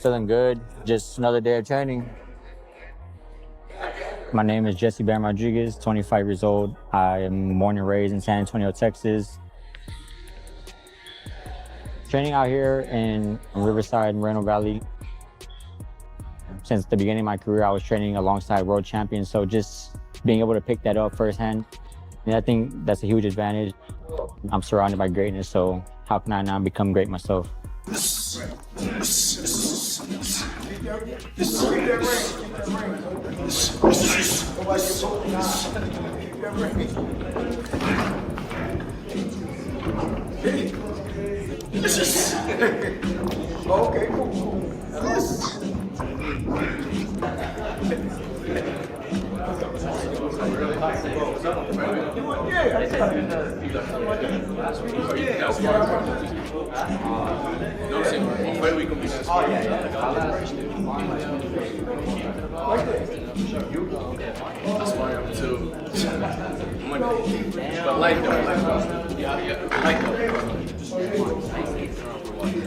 Feeling good. Just another day of training. My name is Jesse Bam Rodriguez, 25 years old. I am born and raised in San Antonio, Texas. Training out here in Riverside, Moreno Valley. Since the beginning of my career, I was training alongside world champions. So just being able to pick that up firsthand, and I think that's a huge advantage. I'm surrounded by greatness, so how can I not become great myself? Okay, cool.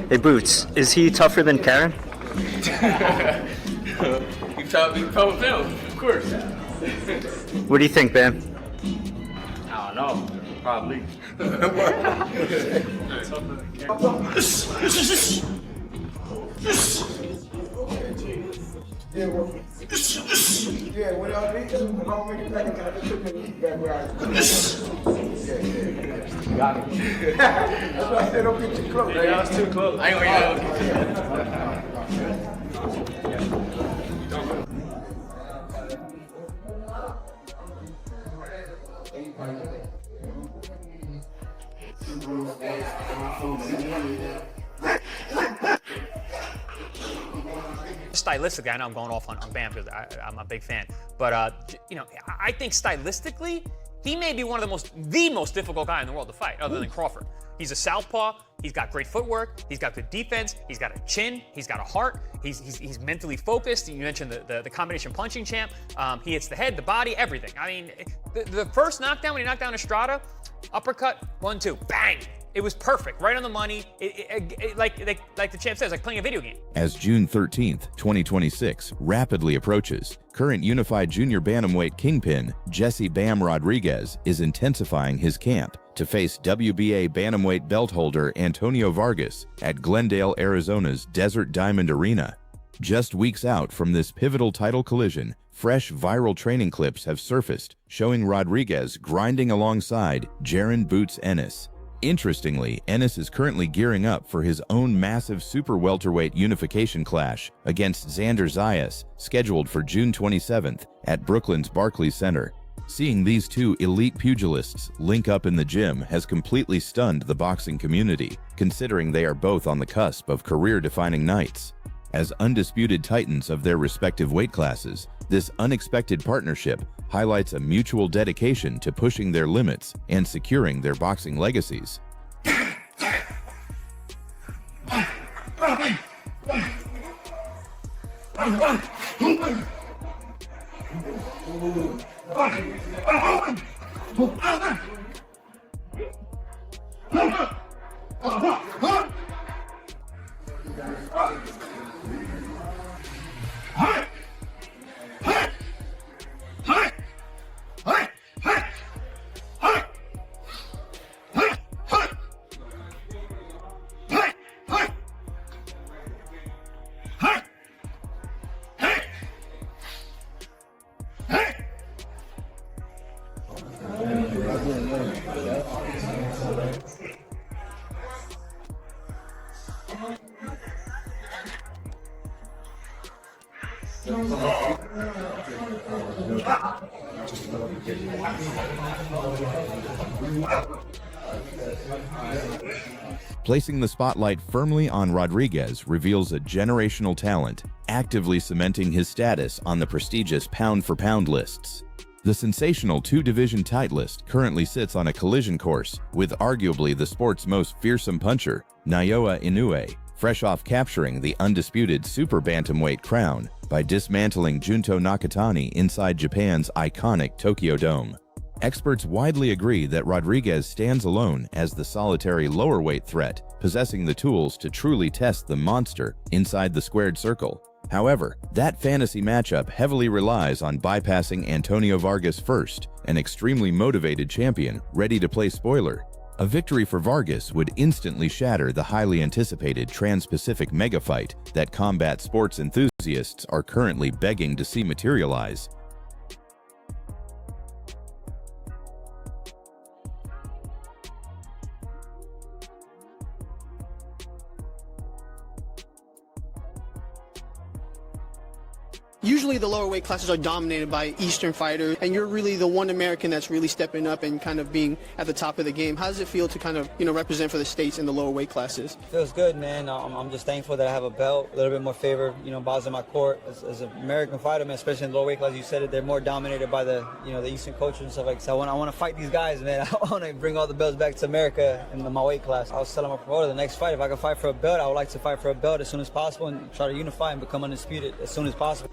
Hey Boots, is he tougher than Karen? You've talked with him, of course. What do you think, Bam? I don't know, probably. Yeah, when y'all need to, I'm gonna make it back. I just took the back where I got it. That's why I said don't get too close. Yeah, I was too close. I ain't gonna get Stylistically, I know I'm going off on Bam because I'm a big fan, but you know, I think stylistically, he may be one of the most difficult guy in the world to fight, other than Crawford. He's a southpaw. He's got great footwork. He's got good defense. He's got a chin. He's got a heart. He's mentally focused. You mentioned the combination punching champ. He hits the head, the body, everything. I mean, the first knockdown when he knocked down Estrada, uppercut, 1-2, bang. It was perfect, right on the money. Like the champ says, like playing a video game. As June 13th, 2026 rapidly approaches, current unified junior bantamweight kingpin Jesse Bam Rodriguez is intensifying his camp to face WBA bantamweight belt holder Antonio Vargas at Glendale, Arizona's Desert Diamond Arena. Just weeks out from this pivotal title collision, fresh viral training clips have surfaced showing Rodriguez grinding alongside Jaron Boots Ennis. Interestingly, Ennis is currently gearing up for his own massive super welterweight unification clash against Xander Zayas, scheduled for June 27th at Brooklyn's Barclays Center. Seeing these two elite pugilists link up in the gym has completely stunned the boxing community, considering they are both on the cusp of career-defining nights. As undisputed titans of their respective weight classes, this unexpected partnership highlights a mutual dedication to pushing their limits and securing their boxing legacies. Placing the spotlight firmly on Rodriguez reveals a generational talent, actively cementing his status on the prestigious pound-for-pound lists. The sensational two-division tight list currently sits on a collision course with arguably the sport's most fearsome puncher, Naoya Inoue, fresh off capturing the undisputed super bantamweight crown by dismantling Junto Nakatani inside Japan's iconic Tokyo Dome. Experts widely agree that Rodriguez stands alone as the solitary lower weight threat, possessing the tools to truly test the monster inside the squared circle. However, that fantasy matchup heavily relies on bypassing Antonio Vargas first, an extremely motivated champion ready to play spoiler. A victory for Vargas would instantly shatter the highly anticipated Trans-Pacific mega fight that combat sports enthusiasts are currently begging to see materialize. Usually the lower weight classes are dominated by Eastern fighters, and you're really the one American that's really stepping up and kind of being at the top of the game. How does it feel to kind of, represent for the States in the lower weight classes? Feels good, man. I'm just thankful that I have a belt, a little bit more favor, balls in my court. As an American fighter, man, especially in the lower weight class, you said it, they're more dominated by the, the Eastern culture and stuff like that. So I want to fight these guys, man. I want to bring all the belts back to America in my weight class. I was telling my promoter the next fight, if I could fight for a belt, I would like to fight for a belt as soon as possible and try to unify and become undisputed as soon as possible.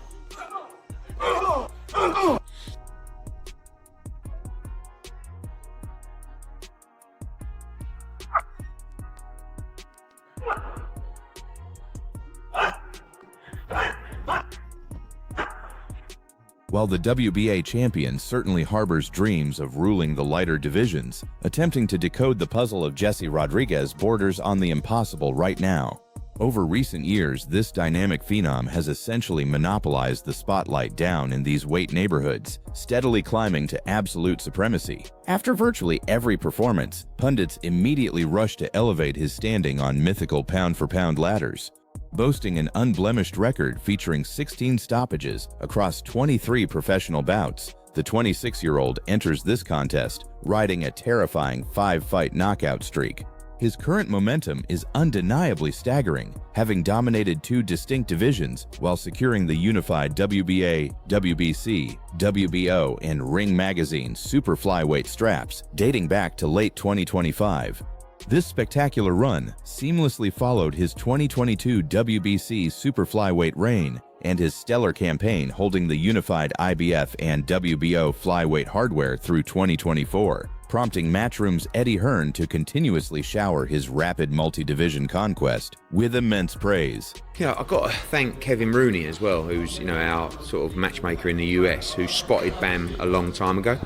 While the WBA champion certainly harbors dreams of ruling the lighter divisions, attempting to decode the puzzle of Jesse Rodriguez borders on the impossible right now. Over recent years, this dynamic phenom has essentially monopolized the spotlight down in these weight neighborhoods, steadily climbing to absolute supremacy. After virtually every performance, pundits immediately rush to elevate his standing on mythical pound-for-pound ladders. Boasting an unblemished record featuring 16 stoppages across 23 professional bouts, the 26-year-old enters this contest riding a terrifying 5-fight knockout streak. His current momentum is undeniably staggering, having dominated 2 distinct divisions while securing the unified WBA, WBC, WBO, and Ring Magazine super flyweight straps dating back to late 2025. This spectacular run seamlessly followed his 2022 WBC super flyweight reign and his stellar campaign holding the unified IBF and WBO flyweight hardware through 2024. Prompting Matchroom's Eddie Hearn to continuously shower his rapid multi-division conquest with immense praise. Yeah, I've got to thank Kevin Rooney as well, who's our sort of matchmaker in the US, who spotted Bam a long time ago.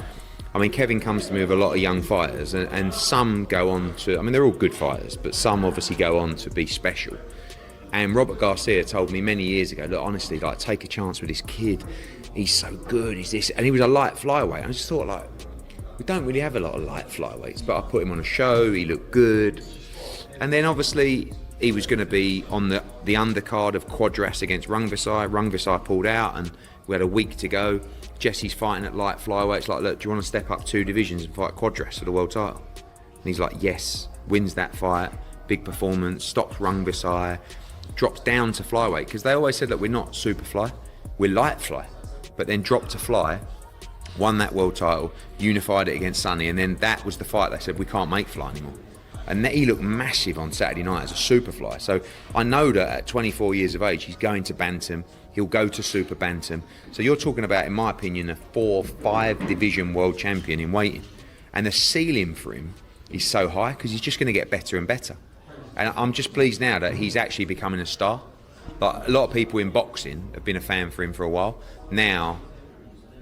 I mean, Kevin comes to me with a lot of young fighters, and some go on to, they're all good fighters, but some obviously go on to be special. And Robert Garcia told me many years ago, look, honestly, take a chance with this kid. He's so good, he's this, and he was a light flyweight. I just thought, we don't really have a lot of light flyweights, but I put him on a show, he looked good. And then obviously he was going to be on the undercard of Quadras against Rungvisai. Rungvisai pulled out and we had a week to go. Jesse's fighting at light flyweights, look, do you want to step up 2 divisions and fight Quadras for the world title? And he's like, yes, wins that fight, big performance, stops Rungvisai, drops down to flyweight, because they always said that we're not super fly, we're light fly, but then dropped to fly, won that world title, unified it against Sonny, and then that was the fight they said we can't make fly anymore. And he looked massive on Saturday night as a super fly. So I know that at 24 years of age, he's going to bantam, he'll go to super bantam. So you're talking about, in my opinion, a 4-5 division world champion in weighting. And the ceiling for him is so high because he's just going to get better and better. And I'm just pleased now that he's actually becoming a star. A lot of people in boxing have been a fan for him for a while. Now,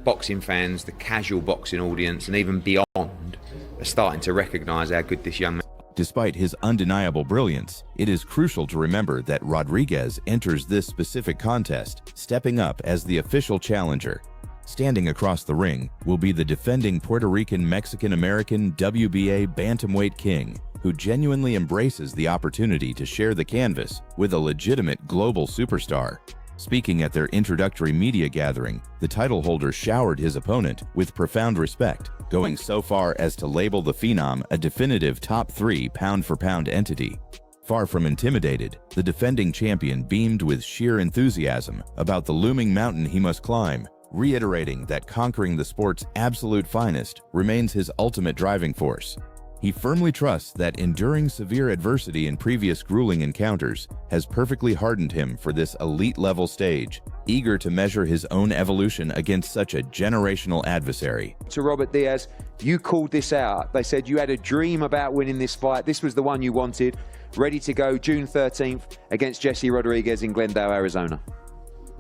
boxing fans, the casual boxing audience, and even beyond, are starting to recognise how good this young man is. Despite his undeniable brilliance, it is crucial to remember that Rodriguez enters this specific contest stepping up as the official challenger. Standing across the ring will be the defending Puerto Rican Mexican-American WBA bantamweight king, who genuinely embraces the opportunity to share the canvas with a legitimate global superstar. Speaking at their introductory media gathering, the title holder showered his opponent with profound respect, going so far as to label the Phenom a definitive top 3 pound-for-pound entity. Far from intimidated, the defending champion beamed with sheer enthusiasm about the looming mountain he must climb, reiterating that conquering the sport's absolute finest remains his ultimate driving force. He firmly trusts that enduring severe adversity in previous grueling encounters has perfectly hardened him for this elite-level stage, eager to measure his own evolution against such a generational adversary. To Robert Diaz, you called this out. They said you had a dream about winning this fight. This was the one you wanted. Ready to go June 13th against Jesse Rodriguez in Glendale, Arizona.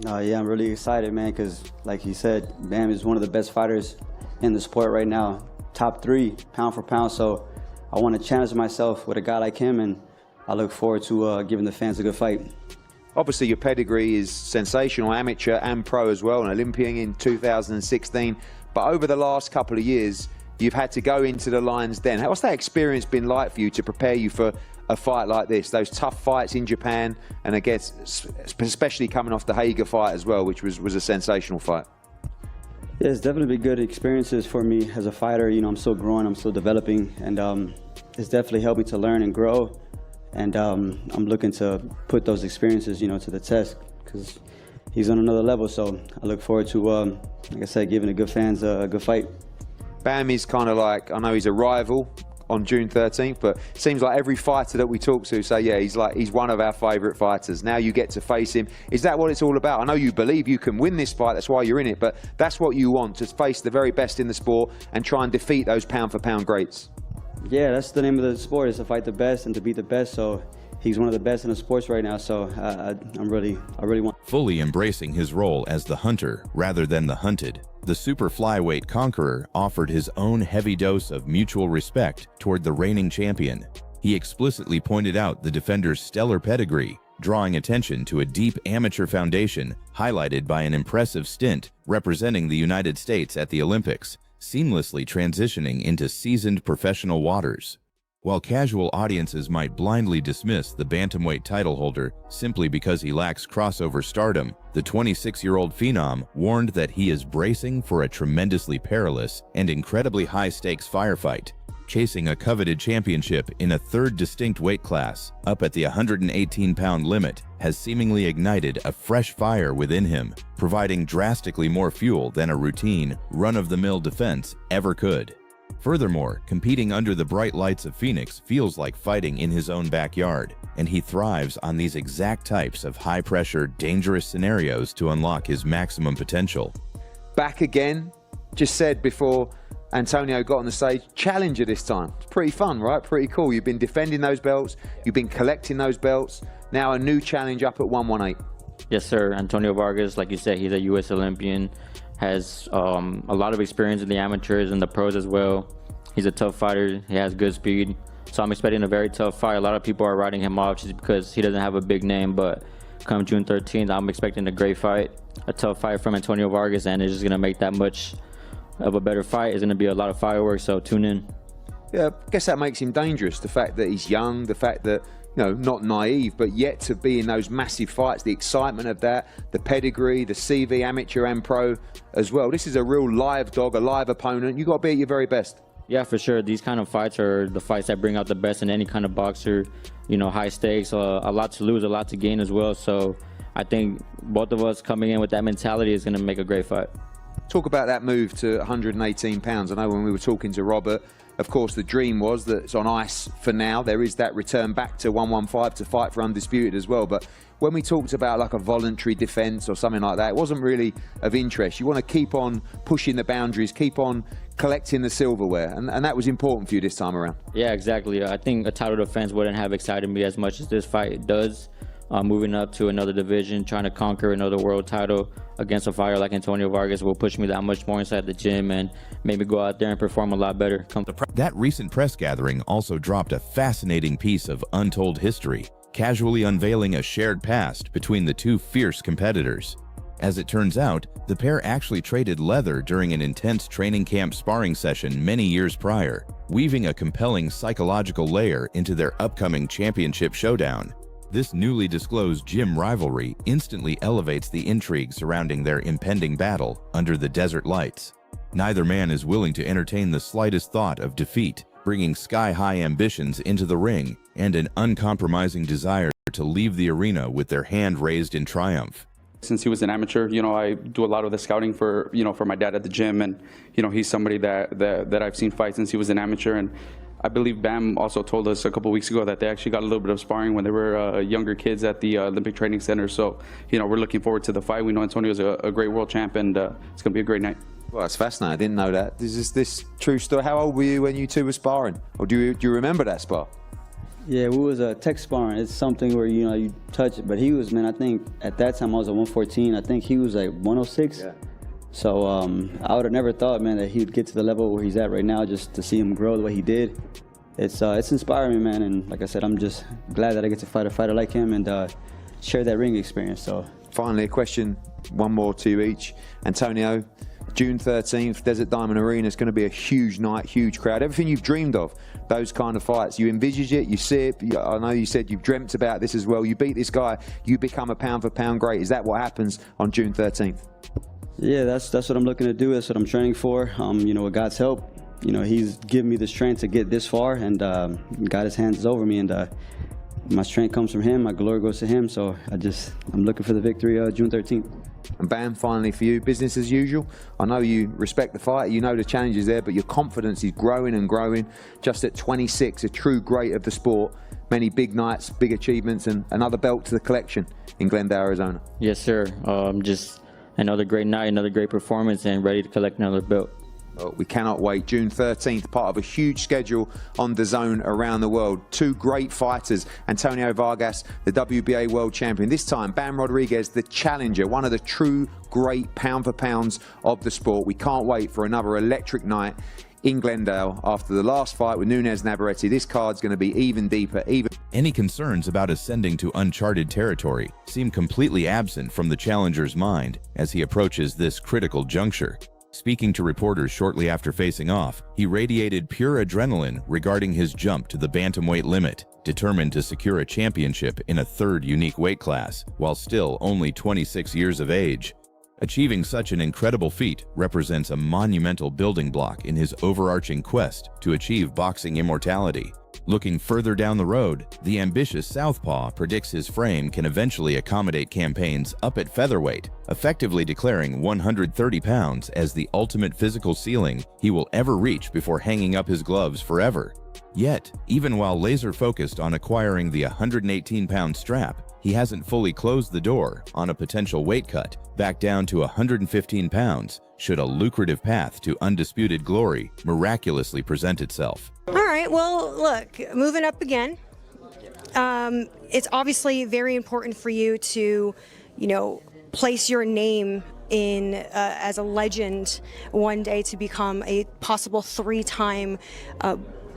Yeah, I'm really excited, man, because like he said, Bam is one of the best fighters in the sport right now. Top 3, pound for pound. So I want to challenge myself with a guy like him, and I look forward to giving the fans a good fight. Obviously, your pedigree is sensational, amateur and pro as well, an Olympian in 2016. But over the last couple of years, you've had to go into the Lion's Den. What's that experience been like for you to prepare you for a fight like this? Those tough fights in Japan, and I guess especially coming off the Hager fight as well, which was a sensational fight. Yeah, it's definitely been good experiences for me as a fighter. You know, I'm still growing, I'm still developing, and it's definitely helped me to learn and grow. And I'm looking to put those experiences, you know, to the test, because he's on another level. So I look forward to, like I said, giving the good fans a good fight. Bam is kind of like, I know he's a rival on June 13th, but it seems like every fighter that we talk to say, yeah, he's one of our favourite fighters. Now you get to face him. Is that what it's all about? I know you believe you can win this fight, that's why you're in it, but that's what you want, to face the very best in the sport and try and defeat those pound-for-pound greats. Yeah, that's the name of the sport, is to fight the best and to beat the best. So he's one of the best in the sports right now. So I really want. Fully embracing his role as the hunter rather than the hunted, the super flyweight conqueror offered his own heavy dose of mutual respect toward the reigning champion. He explicitly pointed out the defender's stellar pedigree, drawing attention to a deep amateur foundation highlighted by an impressive stint representing the United States at the Olympics, seamlessly transitioning into seasoned professional waters. While casual audiences might blindly dismiss the bantamweight title holder simply because he lacks crossover stardom, the 26-year-old phenom warned that he is bracing for a tremendously perilous and incredibly high-stakes firefight. Chasing a coveted championship in a third distinct weight class, up at the 118-pound limit, has seemingly ignited a fresh fire within him, providing drastically more fuel than a routine, run-of-the-mill defense ever could. Furthermore, competing under the bright lights of Phoenix feels like fighting in his own backyard, and he thrives on these exact types of high-pressure, dangerous scenarios to unlock his maximum potential. Back again, just said before Antonio got on the stage, challenger this time. It's pretty fun, right? Pretty cool. You've been defending those belts, you've been collecting those belts. Now a new challenge up at 118. Yes, sir. Antonio Vargas, like you said, he's a U.S. Olympian, has a lot of experience in the amateurs and the pros as well. He's a tough fighter. He has good speed. So I'm expecting a very tough fight. A lot of people are writing him off just because he doesn't have a big name, but come June 13th, I'm expecting a great fight, a tough fight from Antonio Vargas, and it's just going to make that much of a better fight. It's going to be a lot of fireworks, so tune in. Yeah, I guess that makes him dangerous. The fact that he's young, the fact that, you know, not naive, but yet to be in those massive fights, the excitement of that, the pedigree, the CV, amateur and pro as well. This is a real live dog, a live opponent. You've got to be at your very best. Yeah, for sure. These kind of fights are the fights that bring out the best in any kind of boxer. You know, high stakes, a lot to lose, a lot to gain as well. So I think both of us coming in with that mentality is going to make a great fight. Talk about that move to 118 pounds. I know when we were talking to Robert, of course, the dream was that it's on ice for now. There is that return back to 115 to fight for undisputed as well. But when we talked about like a voluntary defense or something like that, it wasn't really of interest. You want to keep on pushing the boundaries, keep on collecting the silverware. And that was important for you this time around. Yeah, exactly. I think a title defense wouldn't have excited me as much as this fight does. Moving up to another division, trying to conquer another world title against a fighter like Antonio Vargas will push me that much more inside the gym and make me go out there and perform a lot better. That recent press gathering also dropped a fascinating piece of untold history, casually unveiling a shared past between the two fierce competitors. As it turns out, the pair actually traded leather during an intense training camp sparring session many years prior, weaving a compelling psychological layer into their upcoming championship showdown. This newly disclosed gym rivalry instantly elevates the intrigue surrounding their impending battle under the desert lights. Neither man is willing to entertain the slightest thought of defeat, bringing sky-high ambitions into the ring and an uncompromising desire to leave the arena with their hand raised in triumph. Since he was an amateur, you know, I do a lot of the scouting for, you know, for my dad at the gym, and, you know, he's somebody that I've seen fight since he was an amateur, and I believe Bam also told us a couple weeks ago that they actually got a little bit of sparring when they were younger kids at the Olympic Training Center. So, we're looking forward to the fight. We know Antonio's a great world champ, and it's going to be a great night. Well, that's fascinating. I didn't know that. Is this true story? How old were you when you two were sparring? Or do you remember that spar? Yeah, we was tech sparring. It's something where, you touch it. But he was, man, I think at that time I was at 114. I think he was like 106. Yeah. So I would have never thought, man, that he would get to the level where he's at right now, just to see him grow the way he did. It's inspiring, man. And like I said, I'm just glad that I get to fight a fighter like him and share that ring experience. So finally, a question, one more to you each. Antonio, June 13th, Desert Diamond Arena. It's going to be a huge night, huge crowd. Everything you've dreamed of, those kind of fights. You envisage it, you see it. I know you said you've dreamt about this as well. You beat this guy, you become a pound for pound great. Is that what happens on June 13th? Yeah, that's what I'm looking to do. That's what I'm training for. With God's help, He's given me the strength to get this far, and God, His hands is over me, and my strength comes from Him. My glory goes to Him. So I'm looking for the victory June 13th. And Bam, finally for you, business as usual. I know you respect the fight, you know the challenges there, but your confidence is growing and growing. Just at 26, a true great of the sport. Many big nights, big achievements, and another belt to the collection in Glendale, Arizona. Yes, sir. Just another great night, another great performance, and ready to collect another belt. Well, we cannot wait. June 13th, part of a huge schedule on DAZN around the world. Two great fighters, Antonio Vargas, the WBA world champion. This time, Bam Rodriguez, the challenger, one of the true great pound for pounds of the sport. We can't wait for another electric night in Glendale after the last fight with Nunes Navarrete. This card's going to be even deeper, Any concerns about ascending to uncharted territory seem completely absent from the challenger's mind as he approaches this critical juncture. Speaking to reporters shortly after facing off, he radiated pure adrenaline regarding his jump to the bantamweight limit, determined to secure a championship in a third unique weight class, while still only 26 years of age. Achieving such an incredible feat represents a monumental building block in his overarching quest to achieve boxing immortality. Looking further down the road, the ambitious southpaw predicts his frame can eventually accommodate campaigns up at featherweight, effectively declaring 130 pounds as the ultimate physical ceiling he will ever reach before hanging up his gloves forever. Yet, even while laser-focused on acquiring the 118-pound strap, he hasn't fully closed the door on a potential weight cut back down to 115 pounds should a lucrative path to undisputed glory miraculously present itself. All right, well, look, moving up again. It's obviously very important for you to, place your name in as a legend one day to become a possible 3-time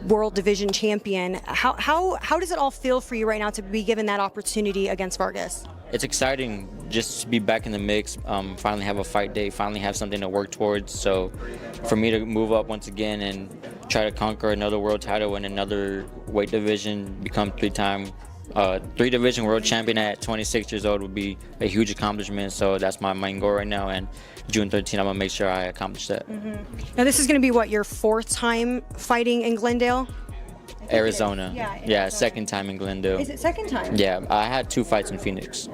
World Division champion. How does it all feel for you right now to be given that opportunity against Vargas? It's exciting just to be back in the mix, finally have a fight day, finally have something to work towards. So for me to move up once again and try to conquer another world title in another weight division, become 3-division world champion at 26 years old would be a huge accomplishment. So that's my main goal right now. And June 13th, I'm going to make sure I accomplish that. Mm-hmm. Now, this is going to be, what, your 4th time fighting in Glendale? Arizona. Yeah, yeah, Arizona. 2nd time in Glendale. Is it 2nd time? Yeah, I had 2 fights in Phoenix.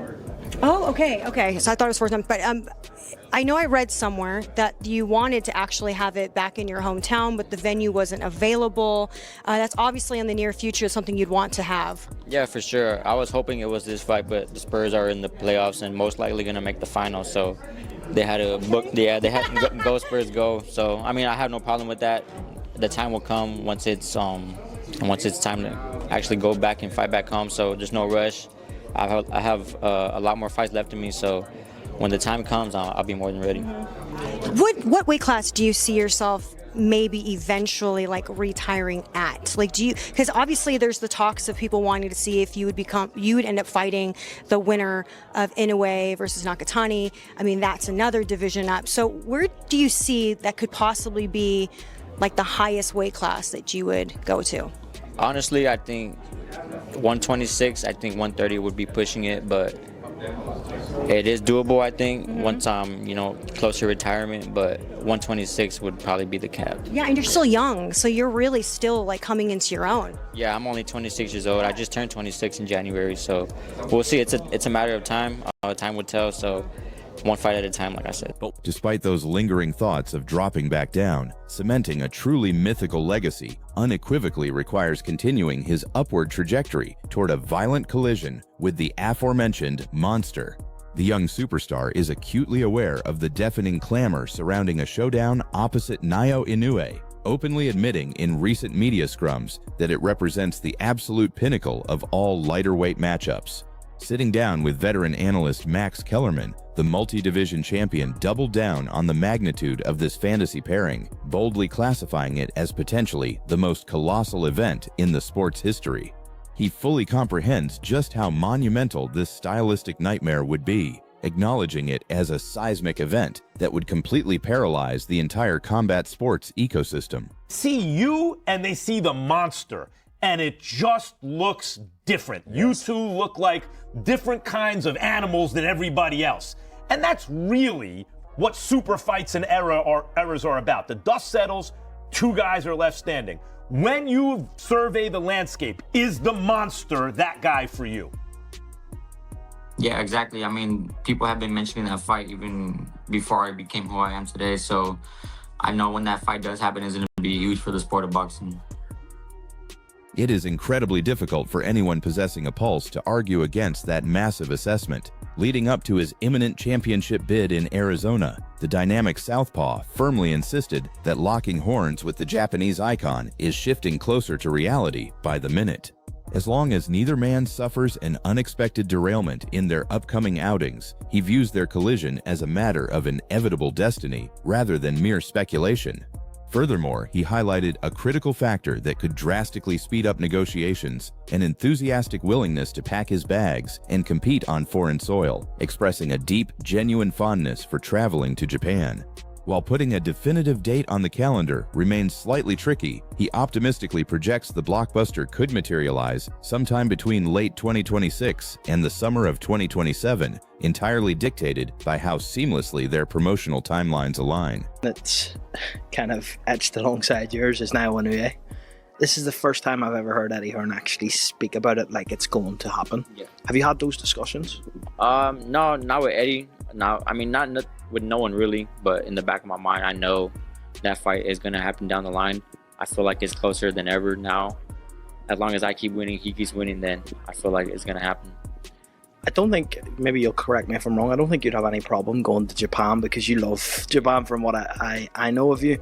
Oh, okay. So I thought it was 4th time. But I know I read somewhere that you wanted to actually have it back in your hometown, but the venue wasn't available. That's obviously in the near future something you'd want to have. Yeah, for sure. I was hoping it was this fight, but the Spurs are in the playoffs and most likely going to make the finals. So they had to book, they had to go Spurs go. So, I mean, I have no problem with that. The time will come once it's time to actually go back and fight back home. So there's no rush. I have a lot more fights left in me. So when the time comes, I'll be more than ready. Mm-hmm. What weight class do you see yourself maybe eventually retiring at? Because obviously there's the talks of people wanting to see if you would end up fighting the winner of Inoue versus Nakatani. I mean, that's another division up. So where do you see that could possibly be the highest weight class that you would go to? Honestly, I think 126, I think 130 would be pushing it, but it is doable, I think, once I'm, close to retirement, but 126 would probably be the cap. Yeah, and you're still young, so you're really still coming into your own. Yeah, I'm only 26 years old. I just turned 26 in January, so we'll see. It's a matter of time. Time will tell, so one fight at a time, like I said. Despite those lingering thoughts of dropping back down, cementing a truly mythical legacy unequivocally requires continuing his upward trajectory toward a violent collision with the aforementioned monster. The young superstar is acutely aware of the deafening clamor surrounding a showdown opposite Naoya Inoue, openly admitting in recent media scrums that it represents the absolute pinnacle of all lighter weight matchups. Sitting down with veteran analyst Max Kellerman, the multi-division champion doubled down on the magnitude of this fantasy pairing, boldly classifying it as potentially the most colossal event in the sport's history. He fully comprehends just how monumental this stylistic nightmare would be, acknowledging it as a seismic event that would completely paralyze the entire combat sports ecosystem. See you and they see the monster, and it just looks different. You two look like different kinds of animals than everybody else. And that's really what super fights and eras are about. The dust settles, two guys are left standing. When you survey the landscape, is the monster that guy for you? Yeah, exactly. I mean, people have been mentioning that fight even before I became who I am today. So I know when that fight does happen, it's going to be huge for the sport of boxing. It is incredibly difficult for anyone possessing a pulse to argue against that massive assessment. Leading up to his imminent championship bid in Arizona, the dynamic southpaw firmly insisted that locking horns with the Japanese icon is shifting closer to reality by the minute. As long as neither man suffers an unexpected derailment in their upcoming outings, he views their collision as a matter of inevitable destiny rather than mere speculation. Furthermore, he highlighted a critical factor that could drastically speed up negotiations: an enthusiastic willingness to pack his bags and compete on foreign soil, expressing a deep, genuine fondness for traveling to Japan. While putting a definitive date on the calendar remains slightly tricky, he optimistically projects the blockbuster could materialize sometime between late 2026 and the summer of 2027, entirely dictated by how seamlessly their promotional timelines align. It's kind of etched alongside yours is Naoya Inoue. This is the first time I've ever heard Eddie Hearn actually speak about it like it's going to happen. Yeah. Have you had those discussions? No, not with Eddie. No, I mean, not with no one really, but in the back of my mind, I know that fight is going to happen down the line. I feel like it's closer than ever now. As long as I keep winning, he keeps winning, then I feel like it's going to happen. I don't think, maybe you'll correct me if I'm wrong, I don't think you'd have any problem going to Japan because you love Japan from what I know of you.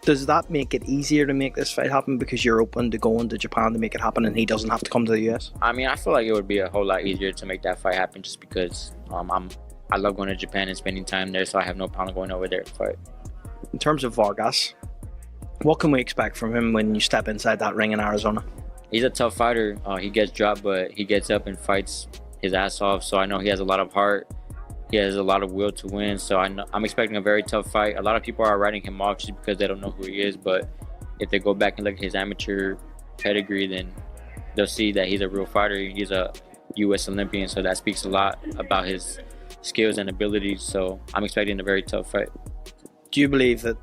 Does that make it easier to make this fight happen because you're open to going to Japan to make it happen and he doesn't have to come to the US? I mean, I feel like it would be a whole lot easier to make that fight happen just because I love going to Japan and spending time there, so I have no problem going over there to fight. In terms of Vargas, what can we expect from him when you step inside that ring in Arizona? He's a tough fighter. He gets dropped, but he gets up and fights his ass off, so I know he has a lot of heart. He has a lot of will to win, so I'm expecting a very tough fight. A lot of people are writing him off just because they don't know who he is, but if they go back and look at his amateur pedigree, then they'll see that he's a real fighter. He's a U.S. Olympian, so that speaks a lot about his skills and abilities, so I'm expecting a very tough fight. Do you believe that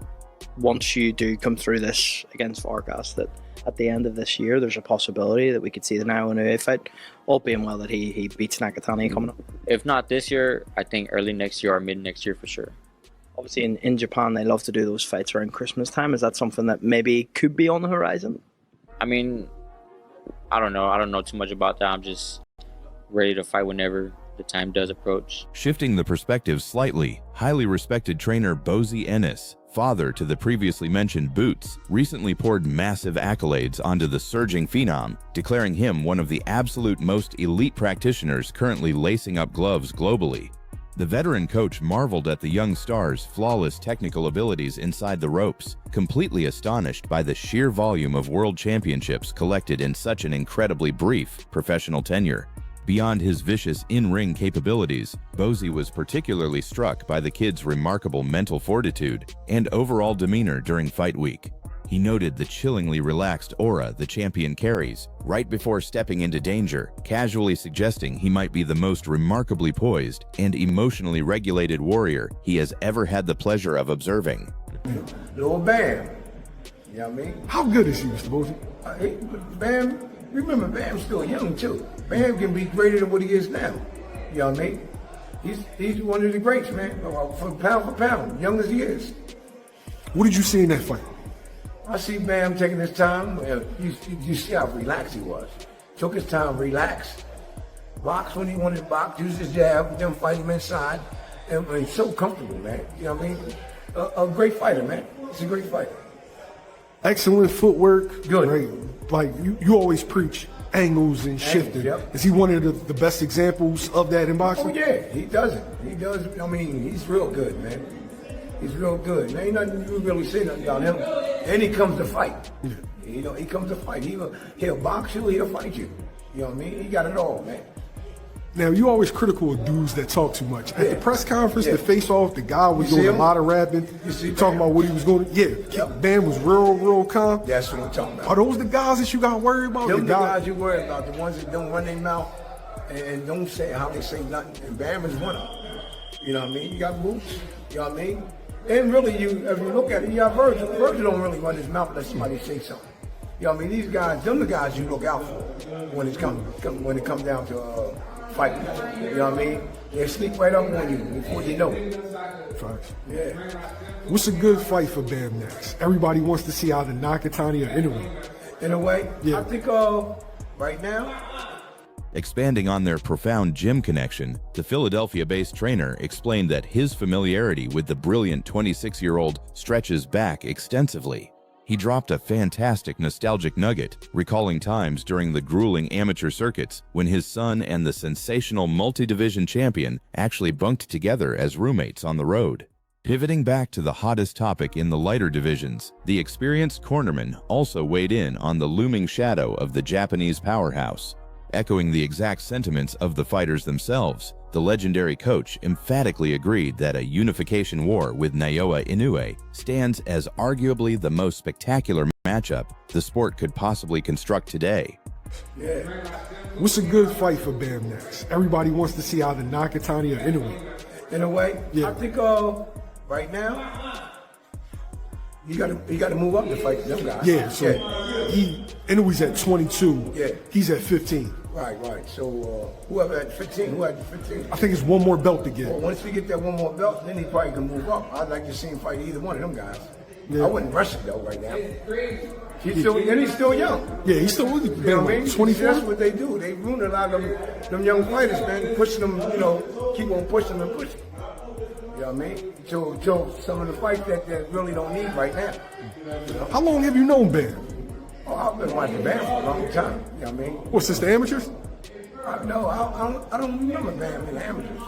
once you do come through this against Vargas, that at the end of this year there's a possibility that we could see the Naoya Inoue fight, all being well that he beats Nakatani coming up? If not this year, I think early next year or mid next year for sure. Obviously in Japan they love to do those fights around Christmas time. Is that something that maybe could be on the horizon? I mean, I don't know too much about that. I'm just ready to fight whenever the time does approach. Shifting the perspective slightly, highly respected trainer Boots Ennis, father to the previously mentioned Boots, recently poured massive accolades onto the surging phenom, declaring him one of the absolute most elite practitioners currently lacing up gloves globally. The veteran coach marveled at the young star's flawless technical abilities inside the ropes, completely astonished by the sheer volume of world championships collected in such an incredibly brief professional tenure. Beyond his vicious in-ring capabilities, Boots was particularly struck by the kid's remarkable mental fortitude and overall demeanor during fight week. He noted the chillingly relaxed aura the champion carries, right before stepping into danger, casually suggesting he might be the most remarkably poised and emotionally regulated warrior he has ever had the pleasure of observing. Little Bam, you know what I mean? How good is he, Mr. Boots? Bam, remember Bam's still young too. Bam can be greater than what he is now, you know what I mean? He's one of the greats, man. For pound, young as he is. What did you see in that fight? I see Bam taking his time. You see how relaxed he was. Took his time, relaxed. Box when he wanted to box, use his jab, then fight him inside. And he's so comfortable, man. You know what I mean? A great fighter, man. He's a great fighter. Excellent footwork. Good. Right. Like you always preach angles and shifting. Yep. Is he one of the best examples of that in boxing? Oh yeah, he does it. He does. I mean, he's real good, man. He's real good. There ain't nothing you really say nothing about him. And he comes to fight. Yeah. You know, he comes to fight. He'll box you. He'll fight you. You know what I mean? He got it all, man. Now, you always critical of dudes that talk too much. At the press conference, the face-off, the guy was doing a lot of rapping, talking about what he was going to. Yeah, Bam was real calm. That's what I'm talking about. Are those the guys that you got worried about? Them the guys you worry about, the ones that don't run their mouth and don't say how they say nothing. And Bam is one of them. You know what I mean? You got Boots. You know what I mean? And really, if you look at it, you got Virgil. Virgil don't really run his mouth unless somebody say something. You know what I mean? These guys, them the guys you look out for when it comes down to fighting. You know what I mean? They sneak right up on you before you know it. Facts. Yeah. What's a good fight for Bam next? Everybody wants to see either Nakatani or Inoue. In a way, yeah. I think right now. Expanding on their profound gym connection, the Philadelphia-based trainer explained that his familiarity with the brilliant 26-year-old stretches back extensively. He dropped a fantastic nostalgic nugget, recalling times during the grueling amateur circuits when his son and the sensational multi-division champion actually bunked together as roommates on the road. Pivoting back to the hottest topic in the lighter divisions, the experienced cornerman also weighed in on the looming shadow of the Japanese powerhouse. Echoing the exact sentiments of the fighters themselves, the legendary coach emphatically agreed that a unification war with Naoya Inoue stands as arguably the most spectacular matchup the sport could possibly construct today. Yeah. What's a good fight for Bam next? Everybody wants to see either Nakatani or Inoue. In a way, yeah. I think right now, you gotta move up to fight them guys. Yeah, so Inoue's at 22. Yeah. He's at 15. Right. So whoever at 15, who had 15? I think it's one more belt to get. Well, once we get that one more belt, then he probably can move up. I'd like to see him fight either one of them guys. Yeah. I wouldn't rush it though right now. He's still young. Yeah, he's still You know what I mean? 24. That's what they do. They ruin a lot of them young fighters, man. Pushing them, keep on pushing them and pushing. You know what I mean? Till some of the fights that really don't need right now. You know? How long have you known Bam? Oh, I've been watching Bam for a long time. You know what I mean? What, since the amateurs? No, I don't remember Bam in the amateurs.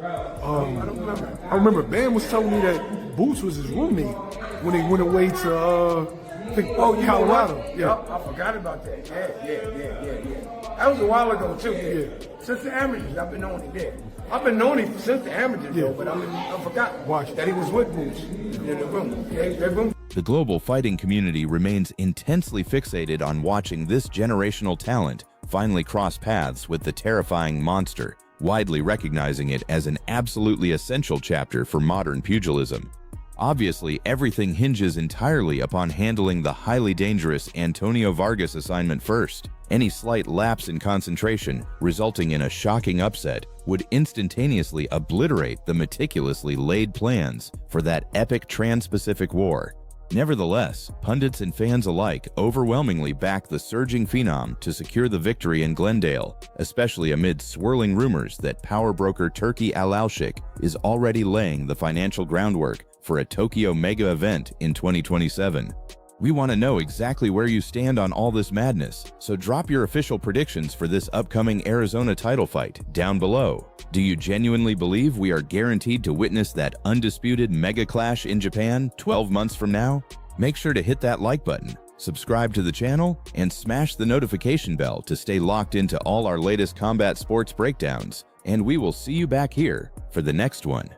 I don't remember. I remember Bam was telling me that Boots was his roommate when they went away to Colorado. Yeah, I forgot about that. Yeah. That was a while ago too. Yeah. Since the amateurs, I've been knowing it there. I've been knowing him since the amateurs though, but I forgot that he was with Boots in the room. That room. The global fighting community remains intensely fixated on watching this generational talent finally cross paths with the terrifying monster, widely recognizing it as an absolutely essential chapter for modern pugilism. Obviously, everything hinges entirely upon handling the highly dangerous Antonio Vargas assignment first. Any slight lapse in concentration, resulting in a shocking upset, would instantaneously obliterate the meticulously laid plans for that epic trans-Pacific war. Nevertheless, pundits and fans alike overwhelmingly back the surging phenom to secure the victory in Glendale, especially amid swirling rumors that power broker Turki Al-Alshik is already laying the financial groundwork for a Tokyo mega event in 2027. We want to know exactly where you stand on all this madness, so drop your official predictions for this upcoming Arizona title fight down below. Do you genuinely believe we are guaranteed to witness that undisputed mega clash in Japan 12 months from now? Make sure to hit that like button, subscribe to the channel, and smash the notification bell to stay locked into all our latest combat sports breakdowns. And we will see you back here for the next one.